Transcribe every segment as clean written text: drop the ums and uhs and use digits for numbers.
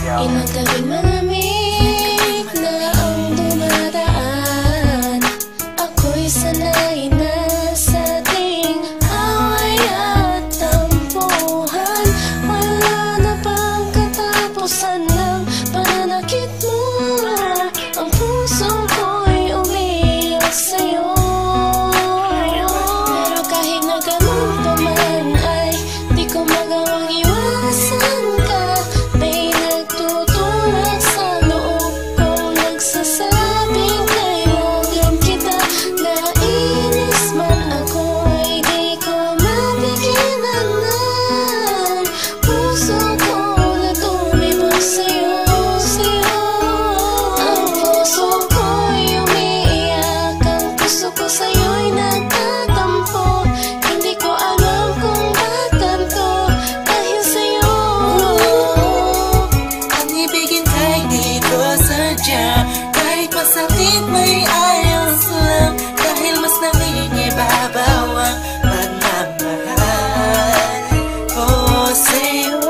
Ilang gabing malamig na ang dumadaan, ako'y sanay na sa ating away at tampuhan. Wala na bang katapusan ng pananakit mo? Ang puso ko'y umiiyak sa'yo. Pero kahit na ganun pa man ay di ko magawang iwasan ka. May nagtutulak sa loob kong nagsasabing kailangan kita. Nainis man ako'y di ko mapigilan ng puso ko na tumibok sa'yo, sa'yo. Ang puso ko'y umiiyak, ang puso ko sa'yo'y nagtatampo. Hindi ko alam kung ba't ganito dahil sa'yo. Ang ibigin kahit di ko sadya, kahit masakit may ayos lang, dahil mas nangingibabaw ang pagmamahal ko sa'yo.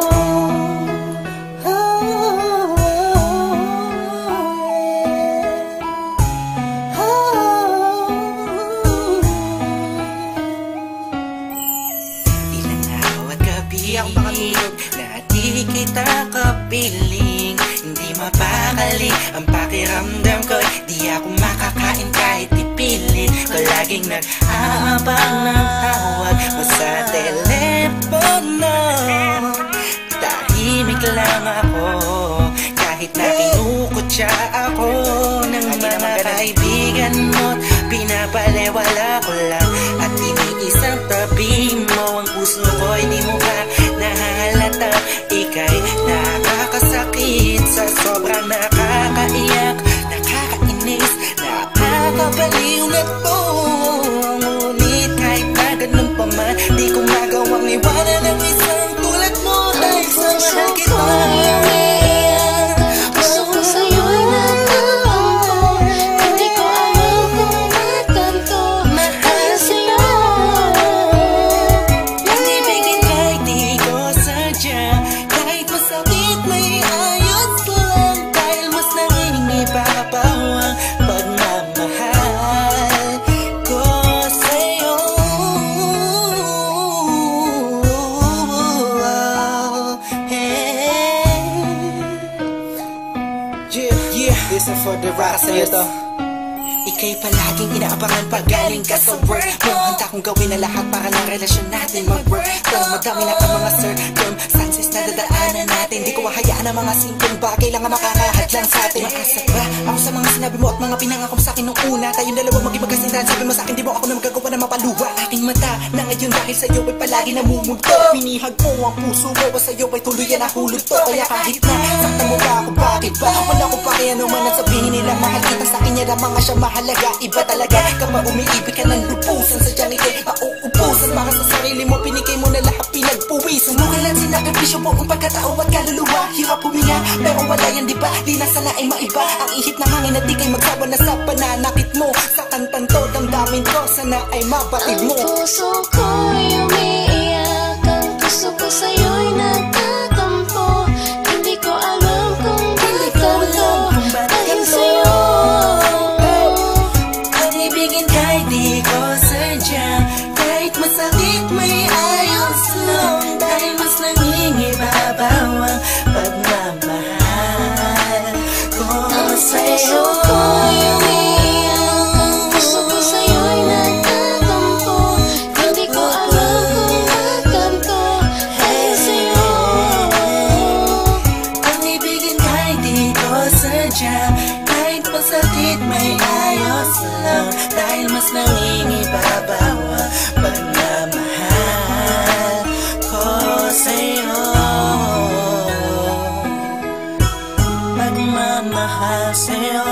Ilang araw at gabi na di kita kapiling, hindi mapakali ang pakiramdam ko. Di ako makakain kahit ipilit ko, laging nag-aabang ng tawag mo sa telepono. Tahimik lang ako kahit na kinukutya ako ng mga kaibigan mo. Pinapalewala ko lang at iniisang tabi mo. Ang puso ko'y di mo pa nahalata, ika'y nakakasakit sa sobrang nakakaiyak, nakakainis, nakakabaliw na to. Ngunit kahit na ganun pa man, di ko magawang iwanan ang isang tulad mo. Dahil sa mahal kita, Puso ko sa'yo'y nagtatampo. Hindi ko alam kung ba't ganito dahil sa'yo. ang ibigin kahit di ko sadya, kahit masakit may ayos lang, dahil mas nangingibabaw ang pagmamahal ko sa'yo. Yeah, this is for the rest of it. Ika'y palaging inaabangan pag galing ka sa work mo. Handa kong gawin na lahat para ng relasyon natin mag-work. Madami na ang mga circumstances na dadaanan natin. Di ko hahayaan ang mga simpleng bagay lang ang makakahadlang sa atin. Makasat ba ako sa mga sinabi mo at mga pinangako mo sa akin nung una? Tayong dalawa maging magkasintahan. Sabi mo sa akin di mo ako na magagawa na mapaluwa. Aking mata na ngayon dahil sa'yo ay palagi namumulto. Pinihag mo ang puso mo o sa'yo ay tuluyan na hulot to. Kaya kahit na saktan mo ba ako, bakit ba? Wala ko pa kaya naman ang sabihin nila. Mahal kita sa akin niya mga siya mahalaga. Iba talaga kapag umiibig ka ng lubusan, sadyang ika'y mauubusan. Para sa sarili mo pinigay mo na lahat, pinagpuwisan mo. Kailan sinakripisyo mo ang pagkatao at kaluluwa. Hirap huminga pero wala yan diba? Di na sana ay maiba ang ihip ng hangin at di kay magsawa na sa pananakit mo. Sa kantang to damdamin ko, sana ay mabatid mo. Ang puso ko'y umiiyak, ang puso ko sa'yo'y nagtatampo. Hindi ko alam kung ba't ganito dahil sa'yo. Ang ibigin kahit di ko sadya, kahit masakit may ayos lang, dahil mas nangingibabaw ang pagmamahal ko sa'yo. Puso ko'y umiiyak, ang puso ko sa'yo'y nagtatampo. Hindi ko alam kung ba't ganito dahil sa'yo. Ang ibigin kahit di ko sadya, kahit masakit may ayos lang, dahil mas nangingibabaw ang pagmamahal ko sa'yo. Pagmamahal sa'yo,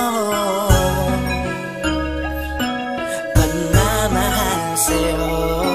pagmamahal sa'yo.